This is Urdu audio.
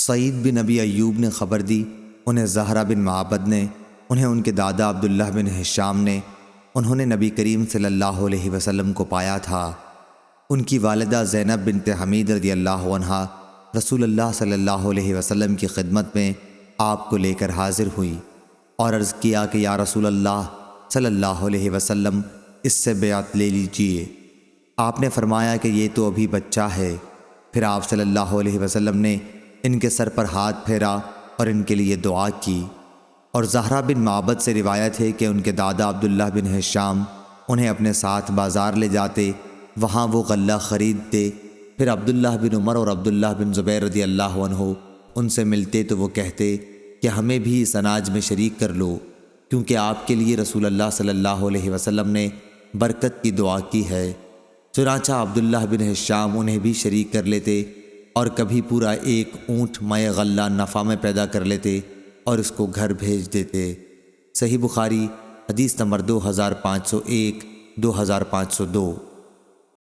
سعید بن ابی ایوب نے خبر دی، انہیں زہرہ بن معبد نے، انہیں ان کے دادا عبداللہ بن ہشام نے، انہوں نے نبی کریم صلی اللہ علیہ وسلم کو پایا تھا۔ ان کی والدہ زینب بنت حمید رضی اللہ عنہا رسول اللہ صلی اللہ علیہ وسلم کی خدمت میں آپ کو لے کر حاضر ہوئی اور عرض کیا کہ یا رسول اللہ صلی اللہ علیہ وسلم، اس سے بیعت لے لیجئے۔ آپ نے فرمایا کہ یہ تو ابھی بچہ ہے۔ پھر آپ صلی اللہ علیہ وسلم نے ان کے سر پر ہاتھ پھیرا اور ان کے لیے دعا کی۔ اور زہرہ بن معبد سے روایت ہے کہ ان کے دادا عبداللہ بن ہشام انہیں اپنے ساتھ بازار لے جاتے، وہاں وہ غلہ خریدتے۔ پھر عبداللہ بن عمر اور عبداللہ بن زبیر رضی اللہ عنہ ان سے ملتے تو وہ کہتے کہ ہمیں بھی اس اناج میں شریک کر لو، کیونکہ آپ کے لیے رسول اللہ صلی اللہ علیہ وسلم نے برکت کی دعا کی ہے۔ چنانچہ عبداللہ بن ہشام انہیں بھی شریک کر لیتے اور کبھی پورا ایک اونٹ مائے غلہ نفع میں پیدا کر لیتے اور اس کو گھر بھیج دیتے۔ صحیح بخاری حدیث نمبر 2501 2502۔